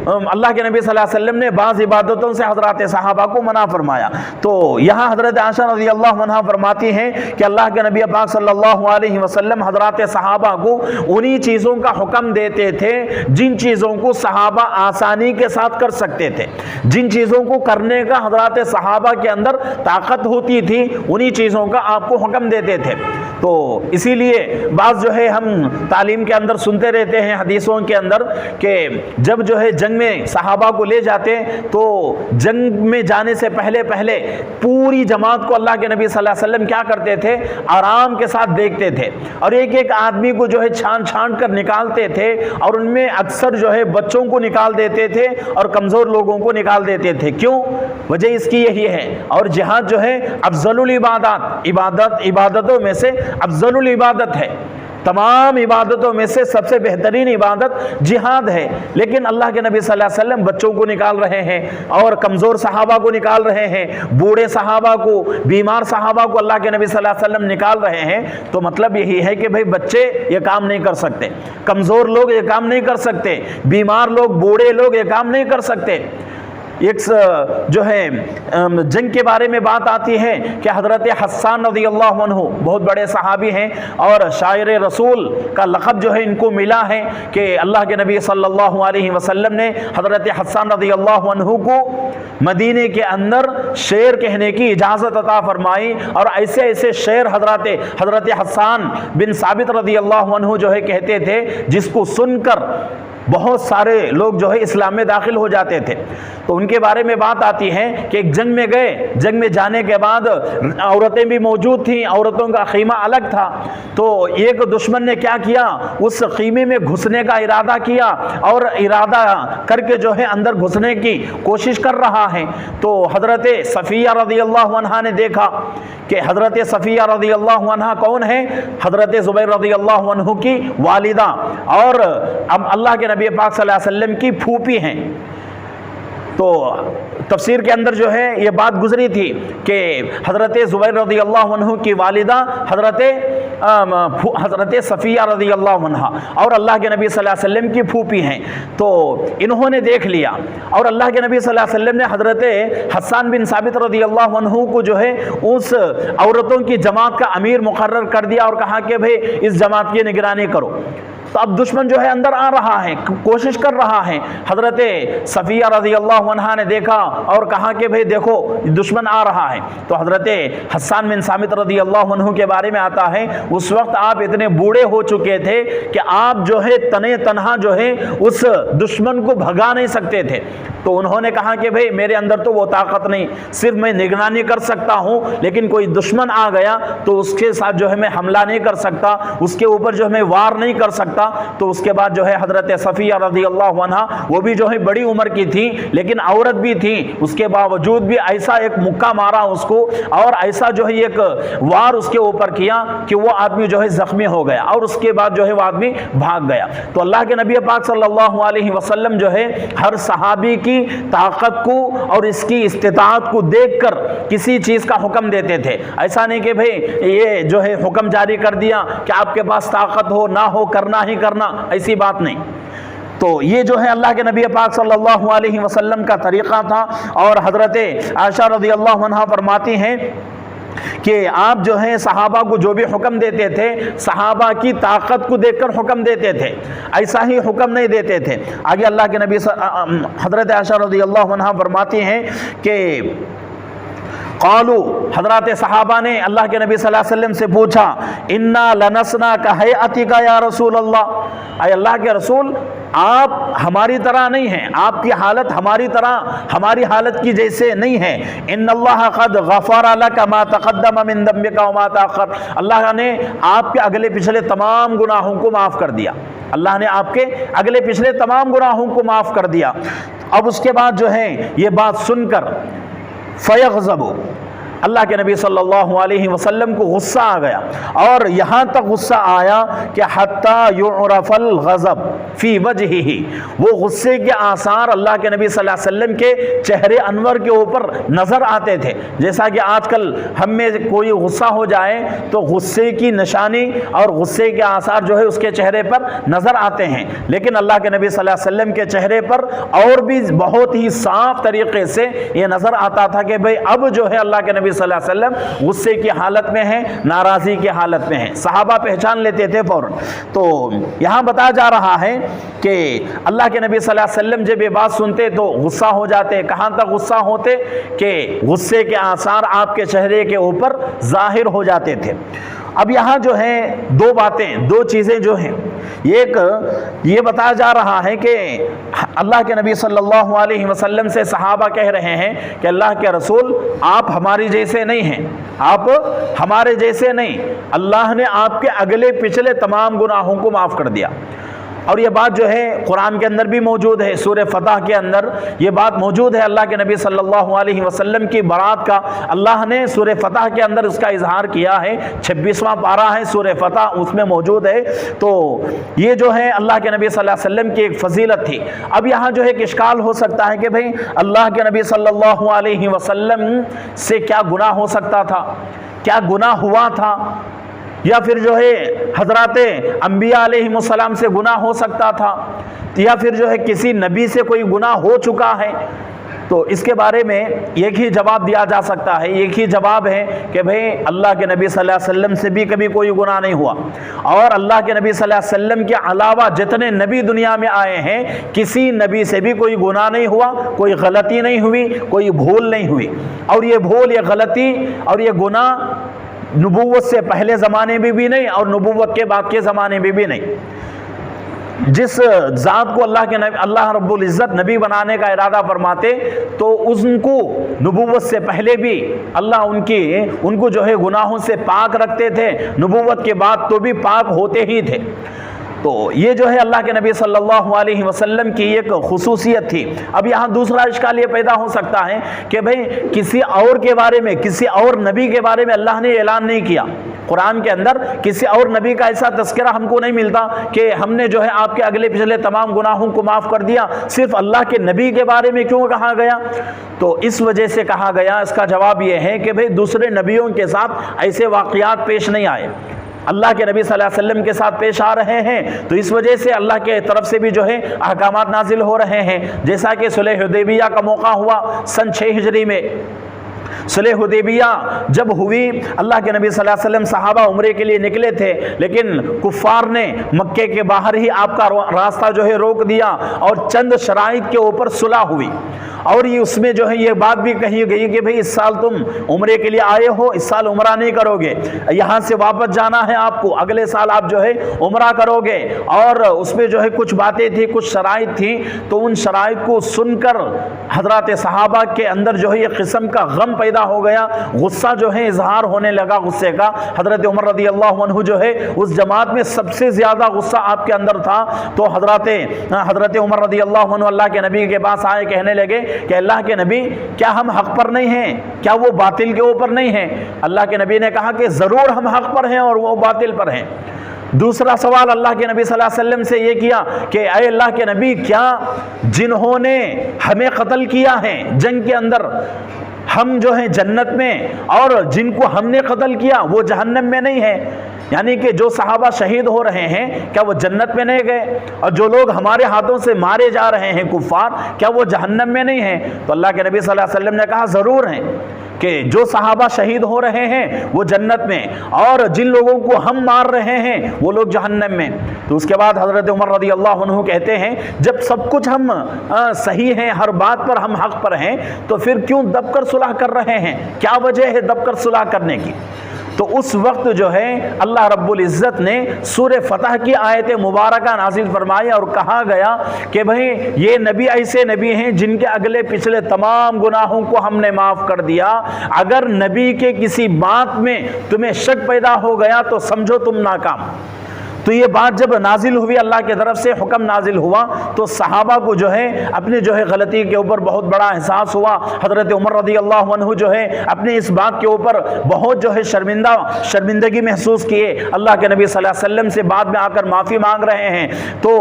اللہ کے نبی صلی اللہ علیہ وسلم نے بعض عبادتوں سے حضرات صحابہ کو منع فرمایا۔ تو یہاں حضرت عائشہ رضی اللہ عنہا فرماتی ہیں کہ اللہ کے نبی پاک صلی اللہ علیہ وسلم حضرات صحابہ کو انہی چیزوں کا حکم دیتے تھے جن چیزوں کو صحابہ آسانی کے ساتھ کر سکتے تھے، جن چیزوں کو کرنے کا حضرات صحابہ کے اندر طاقت ہوتی تھی انہی چیزوں کا آپ کو حکم دیتے تھے۔ تو اسی لیے بعض جو ہے ہم تعلیم کے اندر سنتے رہتے ہیں حدیثوں کے اندر کہ جب جو ہے جنگ میں صحابہ کو لے جاتے تو جنگ میں جانے سے پہلے پوری جماعت کو اللہ کے نبی صلی اللہ علیہ وسلم کیا کرتے تھے، آرام کے ساتھ دیکھتے تھے، اور ایک آدمی کو جو ہے چھان کر نکالتے تھے، اور ان میں اکثر جو ہے بچوں کو نکال دیتے تھے اور کمزور لوگوں کو نکال دیتے تھے۔ کیوں؟ وجہ اس کی یہی ہے۔ اور جہاد جو ہے افضل العبادات، عبادتوں میں سے افضل العبادت ہے، تمام عبادتوں میں سے سب سے بہترین عبادت جہاد ہے، لیکن اللہ کے نبی صلی اللہ علیہ وسلم بچوں کو نکال رہے ہیں اور کمزور صحابہ کو نکال رہے ہیں، بوڑھے صحابہ کو، بیمار صحابہ کو اللہ کے نبی صلی اللہ علیہ وسلم نکال رہے ہیں۔ تو مطلب یہی ہے کہ بھئی بچے یہ کام نہیں کر سکتے، کمزور لوگ یہ کام نہیں کر سکتے، بیمار لوگ، بوڑھے لوگ یہ کام نہیں کر سکتے۔ ایک جو ہے جنگ کے بارے میں بات آتی ہے کہ حضرت حسان رضی اللہ عنہ بہت بڑے صحابی ہیں اور شاعر رسول کا لقب جو ہے ان کو ملا ہے کہ اللہ کے نبی صلی اللہ علیہ وسلم نے حضرت حسان رضی اللہ عنہ کو مدینے کے اندر شعر کہنے کی اجازت عطا فرمائی، اور ایسے شعر حضرت حسان بن ثابت رضی اللہ عنہ جو ہے کہتے تھے جس کو سن کر بہت سارے لوگ جو ہے اسلام میں داخل ہو جاتے تھے۔ تو ان کے بارے میں بات آتی ہے کہ ایک جنگ میں گئے، جنگ میں جانے کے بعد عورتیں بھی موجود تھیں، عورتوں کا خیمہ الگ تھا، تو ایک دشمن نے کیا کیا، اس خیمے میں گھسنے کا ارادہ کیا اور ارادہ کر کے جو ہے اندر گھسنے کی کوشش کر رہا ہے۔ تو حضرت صفیہ رضی اللہ عنہا نے دیکھا کہ حضرت صفیہ رضی اللہ عنہا کون ہے، حضرت زبیر رضی اللہ عنہ کی والدہ اور اب اللہ کے نبی پاک صلی اللہ علیہ وسلم کی پھوپھی ہیں۔ تو تفسیر کے اندر جو ہے یہ بات گزری تھی کہ حضرت زبیر رضی اللہ عنہ کی والدہ حضرت صفیہ رضی اللہ عنہ اور اللہ کے نبی صلی اللہ علیہ وسلم کی پھوپھی ہیں۔ تو انہوں نے دیکھ لیا اور اللہ کے نبی صلی اللہ علیہ وسلم نے حضرت حسان بن ثابت رضی اللہ عنہ کو جو ہے اس عورتوں کی جماعت کا امیر مقرر کر دیا اور کہا کہ بھئی اس جماعت کی نگرانی کرو۔ تو اب دشمن جو ہے اندر آ رہا ہے، کوشش کر رہا ہے۔ حضرت صفیہ رضی اللہ عنہا نے دیکھا اور کہا کہ بھئی دیکھو دشمن آ رہا ہے۔ تو حضرت حسان بن ثابت رضی اللہ عنہ کے بارے میں آتا ہے اس وقت آپ اتنے بوڑھے ہو چکے تھے کہ آپ جو ہے تنے تنہا جو ہے اس دشمن کو بھگا نہیں سکتے تھے۔ تو انہوں نے کہا کہ بھئی میرے اندر تو وہ طاقت نہیں، صرف میں نگرانی کر سکتا ہوں، لیکن کوئی دشمن آ گیا تو اس کے ساتھ جو ہے میں حملہ نہیں کر سکتا، اس کے اوپر جو ہے میں وار نہیں کر سکتا۔ تو اس کے بعد جو ہے حضرت صفیہ رضی اللہ عنہا وہ بھی جو ہے بڑی عمر کی تھی لیکن عورت بھی تھی، اس کے باوجود بھی ایسا ایک مکہ مارا اس کو اور ایسا جو ہے ایک وار اس کے اوپر کیا کہ وہ آدمی جو ہے زخمی ہو گیا اور اس کے بعد جو ہے وہ آدمی بھاگ گیا۔ تو اللہ کے نبی پاک صلی اللہ علیہ وسلم جو ہے ہر صحابی کی طاقت کو اور اس کی استطاعت کو دیکھ کر کسی چیز کا حکم دیتے تھے۔ ایسا نہیں کہ بھئی یہ جو ہے حکم جاری کر دیا کہ آپ کے پاس طاقت ہو نہ ہو کرنا ہی کرنا، ایسی بات نہیں۔ تو یہ جو ہے اللہ کے نبی پاک صلی اللہ علیہ وسلم کا طریقہ تھا۔ اور حضرت عائشہ رضی اللہ عنہا فرماتی ہیں کہ آپ جو ہیں صحابہ کو جو بھی حکم دیتے تھے صحابہ کی طاقت کو دیکھ کر حکم دیتے تھے، ایسا ہی حکم نہیں دیتے تھے۔ آگے اللہ کے نبی حضرت عائشہ رضی اللہ عنہا فرماتی ہیں کہ قالو حضرات صحابہ نے اللہ کے نبی صلی اللہ علیہ وسلم سے پوچھا انا لنسنا کہیئتک یا رسول اللہ، اے اللہ کے رسول آپ ہماری طرح نہیں ہیں، آپ کی حالت ہماری طرح ہماری حالت کی جیسے نہیں ہے۔ ان اللہ قد غفر لک ما تقدم من ذنبک وما تاخر، اللہ نے آپ کے اگلے پچھلے تمام گناہوں کو معاف کر دیا، اللہ نے آپ کے اگلے پچھلے تمام گناہوں کو معاف کر دیا۔ اب اس کے بعد جو ہے یہ بات سن کر فیغضب، اللہ کے نبی صلی اللہ علیہ وسلم کو غصہ آ گیا، اور یہاں تک غصہ آیا کہ حتی یعرف الغضب فی وجہہ، وہ غصے کے آثار اللہ کے نبی صلی اللہ علیہ وسلم کے چہرے انور کے اوپر نظر آتے تھے۔ جیسا کہ آج کل ہم میں کوئی غصہ ہو جائے تو غصے کی نشانی اور غصے کے آثار جو ہے اس کے چہرے پر نظر آتے ہیں، لیکن اللہ کے نبی صلی اللہ علیہ وسلم کے چہرے پر اور بھی بہت ہی صاف طریقے سے یہ نظر آتا تھا کہ بھئی اب جو ہے اللہ کے نبی صلی اللہ علیہ وسلم غصے کی حالت میں ہیں، ناراضی کی حالت میں ہیں، صحابہ پہچان لیتے تھے فوراً۔ تو یہاں بتایا جا رہا ہے کہ اللہ کے نبی صلی اللہ علیہ وسلم جب یہ بات سنتے تو غصہ ہو جاتے۔ کہاں تک غصہ ہوتے کہ غصے کے آثار آپ کے چہرے کے اوپر ظاہر ہو جاتے تھے۔ اب یہاں جو ہے دو باتیں، دو چیزیں جو ہیں، ایک یہ بتایا جا رہا ہے کہ اللہ کے نبی صلی اللہ علیہ وسلم سے صحابہ کہہ رہے ہیں کہ اللہ کے رسول آپ ہماری جیسے نہیں ہیں، آپ ہمارے جیسے نہیں، اللہ نے آپ کے اگلے پچھلے تمام گناہوں کو معاف کر دیا۔ اور یہ بات جو ہے قرآن کے اندر بھی موجود ہے، سورہ فتح کے اندر یہ بات موجود ہے۔ اللہ کے نبی صلی اللہ علیہ وسلم کی برات کا اللہ نے سورہ فتح کے اندر اس کا اظہار کیا ہے، 26واں پارہ ہے سورہ فتح، اس میں موجود ہے۔ تو یہ جو ہے اللہ کے نبی صلی اللہ علیہ وسلم کی ایک فضیلت تھی۔ اب یہاں جو ہے ایک اشکال ہو سکتا ہے کہ بھئی اللہ کے نبی صلی اللہ علیہ وسلم سے کیا گناہ ہو سکتا تھا، کیا گناہ ہوا تھا، یا پھر جو ہے حضرات انبیاء علیہ السلام سے گناہ ہو سکتا تھا، یا پھر جو ہے کسی نبی سے کوئی گناہ ہو چکا ہے۔ تو اس کے بارے میں ایک ہی جواب دیا جا سکتا ہے، ایک ہی جواب ہے کہ بھئی اللہ کے نبی صلی اللہ علیہ وسلم سے بھی کبھی کوئی گناہ نہیں ہوا، اور اللہ کے نبی صلی اللہ علیہ وسلم کے علاوہ جتنے نبی دنیا میں آئے ہیں کسی نبی سے بھی کوئی گناہ نہیں ہوا، کوئی غلطی نہیں ہوئی، کوئی بھول نہیں ہوئی۔ اور یہ بھول، یہ غلطی اور یہ گناہ نبوت سے پہلے زمانے میں بھی نہیں اور نبوت کے بعد کے زمانے میں بھی نہیں۔ جس ذات کو اللہ رب العزت نبی بنانے کا ارادہ فرماتے تو ان کو نبوت سے پہلے بھی اللہ ان کو جو ہے گناہوں سے پاک رکھتے تھے، نبوت کے بعد تو بھی پاک ہوتے ہی تھے۔ تو یہ جو ہے اللہ کے نبی صلی اللہ علیہ وسلم کی ایک خصوصیت تھی۔ اب یہاں دوسرا اشکال یہ پیدا ہو سکتا ہے کہ بھئی کسی اور کے بارے میں، کسی اور نبی کے بارے میں اللہ نے اعلان نہیں کیا۔ قرآن کے اندر کسی اور نبی کا ایسا تذکرہ ہم کو نہیں ملتا کہ ہم نے جو ہے آپ کے اگلے پچھلے تمام گناہوں کو معاف کر دیا، صرف اللہ کے نبی کے بارے میں کیوں کہا گیا؟ تو اس وجہ سے کہا گیا، اس کا جواب یہ ہے کہ بھئی دوسرے نبیوں کے ساتھ ایسے واقعات پیش نہیں آئے، اللہ کے نبی صلی اللہ علیہ وسلم کے ساتھ پیش آ رہے ہیں، تو اس وجہ سے اللہ کے طرف سے بھی جو ہے احکامات نازل ہو رہے ہیں۔ جیسا کہ صلح حدیبیہ کا موقع ہوا سن 6 ہجری میں، صلح حدیبیہ جب ہوئی، اللہ کے نبی صلی اللہ علیہ وسلم صحابہ عمرے کے لیے نکلے تھے، لیکن کفار نے مکے کے باہر ہی آپ کا راستہ جو ہے روک دیا، اور چند شرائط کے اوپر صلح ہوئی، اور یہ اس میں جو ہے یہ بات بھی کہی گئی کہ بھئی اس سال تم عمرے کے لیے آئے ہو، اس سال عمرہ نہیں کرو گے، یہاں سے واپس جانا ہے آپ کو، اگلے سال آپ جو ہے عمرہ کرو گے۔ اور اس میں جو ہے کچھ باتیں تھیں، کچھ شرائط تھیں، تو ان شرائط کو سن کر حضرات صحابہ کے اندر جو ہے یہ قسم کا غم پیدا ہو گیا، غصہ جو ہے اظہار ہونے لگا غصے کا۔ حضرت عمر رضی اللہ عنہ جو ہے اس جماعت میں سب سے زیادہ غصہ آپ کے اندر تھا، تو حضرت عمر رضی اللہ عنہ اللہ کے نبی کے پاس آئے، کہنے لگے کہ اللہ کے نبی کیا ہم حق پر نہیں ہیں، کیا وہ باطل کے اوپر نہیں ہیں؟ اللہ کے نبی نے کہا کہ ضرور ہم حق پر ہیں اور وہ باطل پر ہیں۔ دوسرا سوال اللہ کے نبی صلی اللہ علیہ وسلم سے یہ کیا کہ اے اللہ کے نبی، کیا جنہوں نے ہمیں قتل کیا ہے جنگ کے اندر، ہم جو ہیں جنت میں، اور جن کو ہم نے قتل کیا وہ جہنم میں نہیں ہے؟ یعنی کہ جو صحابہ شہید ہو رہے ہیں کیا وہ جنت میں نہیں گئے؟ اور جو لوگ ہمارے ہاتھوں سے مارے جا رہے ہیں کفار، کیا وہ جہنم میں نہیں ہیں؟ تو اللہ کے نبی صلی اللہ علیہ وسلم نے کہا ضرور ہیں، کہ جو صحابہ شہید ہو رہے ہیں وہ جنت میں، اور جن لوگوں کو ہم مار رہے ہیں وہ لوگ جہنم میں۔ تو اس کے بعد حضرت عمر رضی اللہ عنہ کہتے ہیں جب سب کچھ ہم صحیح ہیں، ہر بات پر ہم حق پر ہیں، تو پھر کیوں دب کر صلح کر رہے ہیں؟ کیا وجہ ہے دب کر صلح کرنے کی؟ تو اس وقت جو ہے اللہ رب العزت نے سورہ فتح کی آیت مبارکہ نازل فرمائی، اور کہا گیا کہ بھئی یہ نبی ایسے نبی ہیں جن کے اگلے پچھلے تمام گناہوں کو ہم نے معاف کر دیا۔ اگر نبی کے کسی بات میں تمہیں شک پیدا ہو گیا تو سمجھو تم ناکام، تو یہ بات جب نازل ہوئی، اللہ کی طرف سے حکم نازل ہوا، تو صحابہ کو جو ہے اپنے جو ہے غلطی کے اوپر بہت بڑا احساس ہوا۔ حضرت عمر رضی اللہ عنہ جو ہے اپنے اس بات کے اوپر بہت جو ہے شرمندگی محسوس کیے، اللہ کے نبی صلی اللہ علیہ وسلم سے بعد میں آ کر معافی مانگ رہے ہیں۔ تو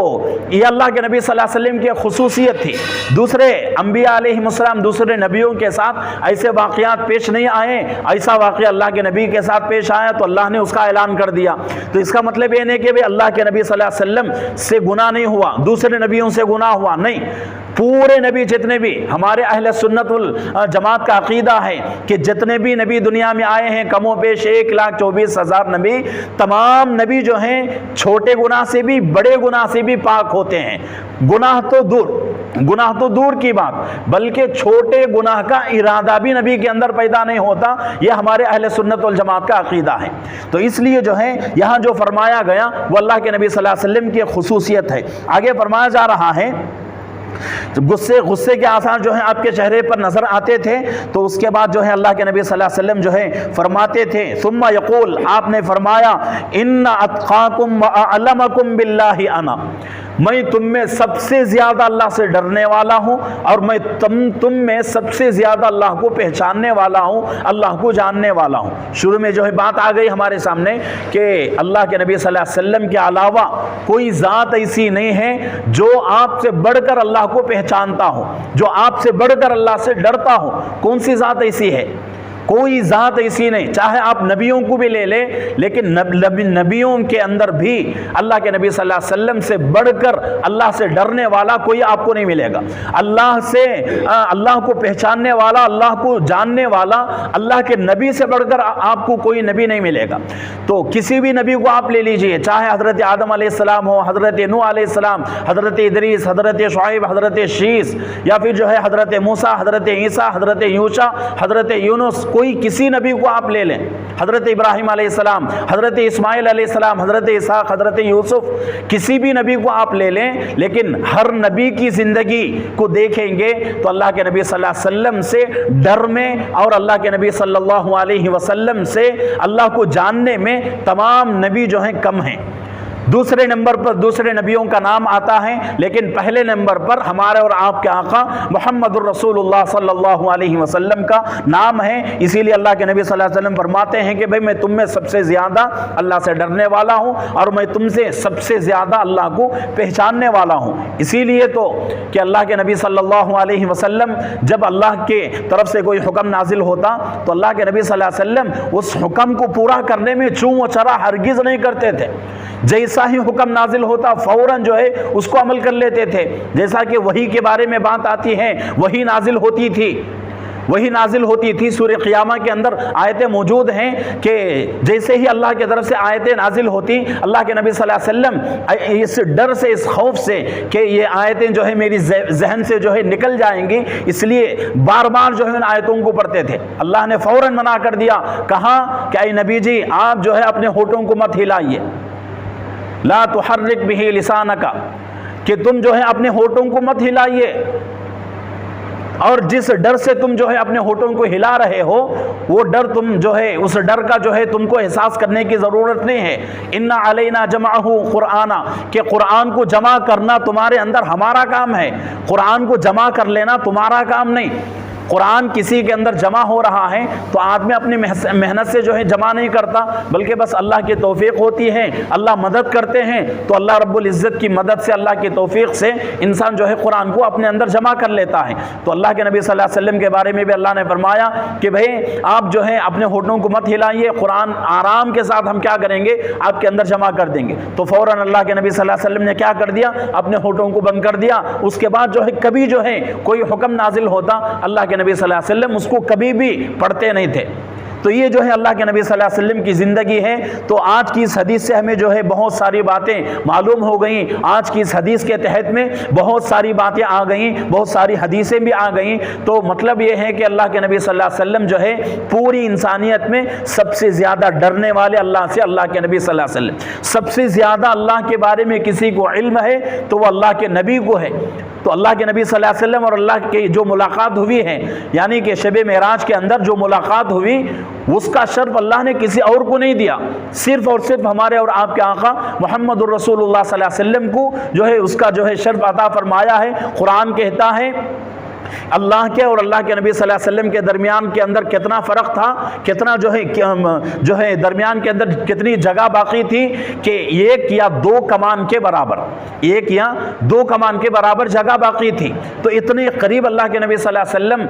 یہ اللہ کے نبی صلی اللہ علیہ وسلم کی خصوصیت تھی، دوسرے انبیاء علیہ السلام دوسرے نبیوں کے ساتھ ایسے واقعات پیش نہیں آئے، ایسا واقعہ اللہ کے نبی کے ساتھ پیش آیا تو اللہ نے اس کا اعلان کر دیا۔ تو اس کا مطلب یہ نہیں کہ اللہ کے نبی صلی اللہ علیہ وسلم سے گناہ نہیں ہوا، دوسرے نبیوں سے گناہ ہوا، نہیں، پورے نبی جتنے بھی، ہمارے اہل سنت الجماعت کا عقیدہ ہے کہ جتنے بھی نبی دنیا میں آئے ہیں، کم و بیش 1,24,000 نبی، تمام نبی جو ہیں چھوٹے گناہ سے بھی بڑے گناہ سے بھی پاک ہوتے ہیں۔ گناہ تو دور کی بات، بلکہ چھوٹے گناہ کا ارادہ بھی نبی کے اندر پیدا نہیں ہوتا، یہ ہمارے اہل سنت والجماعت کا عقیدہ ہے۔ تو اس لیے جو ہے یہاں جو فرمایا گیا وہ اللہ کے نبی صلی اللہ علیہ وسلم کی خصوصیت ہے۔ آگے فرمایا جا رہا ہے غصے کے آثار جو ہیں آپ کے چہرے پر نظر آتے تھے، تو اس کے بعد جو ہے اللہ کے نبی صلی اللہ علیہ وسلم جو ہے فرماتے تھے، ثم یقول، آپ نے فرمایا، ان اتقاکم واعلمکم باللہ انا، میں تم میں سب سے زیادہ اللہ سے ڈرنے والا ہوں، اور میں تم میں سب سے زیادہ اللہ کو پہچاننے والا ہوں، اللہ کو جاننے والا ہوں۔ شروع میں جو ہے بات آ گئی ہمارے سامنے کہ اللہ کے نبی صلی اللہ علیہ وسلم کے علاوہ کوئی ذات ایسی نہیں ہے جو آپ سے بڑھ کر اللہ کو پہچانتا ہو، جو آپ سے بڑھ کر اللہ سے ڈرتا ہو۔ کون سی ذات ایسی ہے؟ کوئی ذات ایسی نہیں، چاہے آپ نبیوں کو بھی لے لیں، لیکن نبیوں کے اندر بھی اللہ کے نبی صلی اللہ علیہ وسلم سے بڑھ کر اللہ سے ڈرنے والا کوئی آپ کو نہیں ملے گا۔ اللہ کو پہچاننے والا، اللہ کو جاننے والا، اللہ کے نبی سے بڑھ کر آپ کو کوئی نبی نہیں ملے گا۔ تو کسی بھی نبی کو آپ لے لیجئے، چاہے حضرت آدم علیہ السلام ہو، حضرت نوح علیہ السلام، حضرت ادریس، حضرت شعیب، حضرت شیس، یا پھر جو ہے حضرت موسیٰ، حضرت عیسیٰ، حضرت یوشع، حضرت یونس، کوئی کسی نبی کو آپ لے لیں، حضرت ابراہیم علیہ السلام، حضرت اسماعیل علیہ السلام، حضرت اسحاق، حضرت یوسف، کسی بھی نبی کو آپ لے لیں، لیکن ہر نبی کی زندگی کو دیکھیں گے تو اللہ کے نبی صلی اللہ علیہ وسلم سے ڈر میں اور اللہ کے نبی صلی اللہ علیہ وسلم سے اللہ کو جاننے میں تمام نبی جو ہیں کم ہیں۔ دوسرے نمبر پر دوسرے نبیوں کا نام آتا ہے، لیکن پہلے نمبر پر ہمارے اور آپ کے آقا محمد الرسول اللہ صلی اللہ علیہ وسلم کا نام ہے۔ اسی لیے اللہ کے نبی صلی اللہ علیہ وسلم فرماتے ہیں کہ بھئی میں تم میں سب سے زیادہ اللہ سے ڈرنے والا ہوں، اور میں تم سے سب سے زیادہ اللہ کو پہچاننے والا ہوں۔ اسی لیے تو کہ اللہ کے نبی صلی اللہ علیہ وسلم جب اللہ کے طرف سے کوئی حکم نازل ہوتا تو اللہ کے نبی صلی اللہ علیہ وسلم اس حکم کو پورا کرنے میں چوں و چرا ہرگز نہیں کرتے تھے۔ جیسا ہی حکم نازل ہوتا فوراً جو ہے اس کو عمل کر لیتے تھے، جیسا کہ وحی کے بارے میں بات آتی ہے، وحی نازل ہوتی تھی سورہ قیامہ کے اندر آیتیں موجود ہیں کہ جیسے ہی اللہ کی طرف سے آیتیں نازل ہوتی، اللہ کے نبی صلی اللہ علیہ وسلم اس ڈر سے، اس خوف سے کہ یہ آیتیں جو ہے میری ذہن سے جو ہے نکل جائیں گی، اس لیے بار بار جو ہے ان آیتوں کو پڑھتے تھے۔ اللہ نے فوراً منع کر دیا، کہا کہ اے نبی جی آپ جو ہے اپنے ہونٹوں کو مت ہلائیے، لا تحرک بہ لسانک، کہ تم جو ہے اپنے ہونٹوں کو مت ہلائیے، اور جس ڈر سے تم جو ہے اپنے ہونٹوں کو ہلا رہے ہو وہ ڈر تم جو ہے اس ڈر کا جو ہے تم کو احساس کرنے کی ضرورت نہیں ہے۔ ان علینا جمعہ قرآنا، کہ قرآن کو جمع کرنا تمہارے اندر ہمارا کام ہے، قرآن کو جمع کر لینا تمہارا کام نہیں۔ قرآن کسی کے اندر جمع ہو رہا ہے تو آدمی اپنی محنت سے جو ہے جمع نہیں کرتا، بلکہ بس اللہ کی توفیق ہوتی ہے، اللہ مدد کرتے ہیں تو اللہ رب العزت کی مدد سے، اللہ کی توفیق سے انسان جو ہے قرآن کو اپنے اندر جمع کر لیتا ہے۔ تو اللہ کے نبی صلی اللہ علیہ وسلم کے بارے میں بھی اللہ نے فرمایا کہ بھئی آپ جو ہے اپنے ہونٹوں کو مت ہلائیے، قرآن آرام کے ساتھ ہم کیا کریں گے، آپ کے اندر جمع کر دیں گے۔ تو فوراً اللہ کے نبی صلی اللہ علیہ وسلم نے کیا کر دیا، اپنے ہونٹوں کو بند کر دیا۔ اس کے بعد جو ہے کبھی جو ہے کوئی حکم نازل ہوتا اللہ کے نبی صلی اللہ علیہ وسلم اس کو کبھی بھی پڑھتے نہیں تھے۔ تو یہ جو ہے اللہ کے نبی صلی اللہ علیہ وسلم کی زندگی ہے۔ تو آج کی اس حدیث سے ہمیں جو ہے بہت ساری باتیں معلوم ہو گئیں، آج کی اس حدیث کے تحت میں بہت ساری باتیں آ گئیں، بہت ساری حدیثیں بھی آ گئیں۔ تو مطلب یہ ہے کہ اللہ کے نبی صلی اللہ علیہ وسلم جو ہے پوری انسانیت میں سب سے زیادہ ڈرنے والے اللہ سے اللہ کے نبی صلی اللہ علیہ وسلم، سب سے زیادہ اللہ کے بارے میں کسی کو علم ہے تو وہ اللہ کے نبی کو ہے۔ تو اللہ کے نبی صلی اللہ علیہ وسلم اور اللہ کی جو ملاقات ہوئی ہے، یعنی کہ شب معراج کے اندر جو ملاقات ہوئی، اس کا شرف اللہ نے کسی اور کو نہیں دیا، صرف اور صرف ہمارے اور آپ کے آقا محمد الرسول اللہ صلی اللہ علیہ وسلم کو جو ہے اس کا جو ہے شرف عطا فرمایا ہے۔ قرآن کہتا ہے اللہ کے اور اللہ کے نبی صلی اللہ علیہ وسلم کے درمیان کے اندر کتنا فرق تھا، کتنا جو ہے درمیان کے اندر کتنی جگہ باقی تھی کہ ایک یا دو کمان کے برابر، ایک یا دو کمان کے برابر جگہ باقی تھی۔ تو اتنے قریب اللہ کے نبی صلی اللہ علیہ وسلم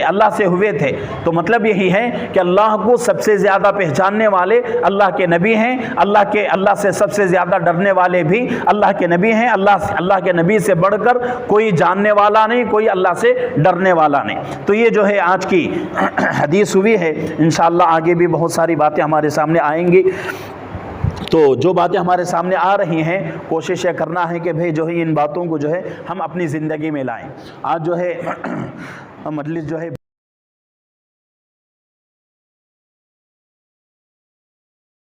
اللہ سے ہوئے تھے۔ تو مطلب یہی ہے کہ اللہ کو سب سے زیادہ پہچاننے والے اللہ کے نبی ہیں، اللہ سے سب سے زیادہ ڈرنے والے بھی اللہ کے نبی ہیں۔ اللہ کے نبی سے بڑھ کر کوئی جاننے والا نہیں، کوئی اللہ سے ڈرنے والا نہیں۔ تو یہ جو ہے آج کی حدیث ہوئی ہے، انشاءاللہ آگے بھی بہت ساری باتیں ہمارے سامنے آئیں گی۔ تو جو باتیں ہمارے سامنے آ رہی ہیں، کوشش یہ کرنا ہے کہ بھئی جو ہے ان باتوں کو جو ہے ہم اپنی زندگی میں لائیں۔ آج جو ہے مجلس جو ہے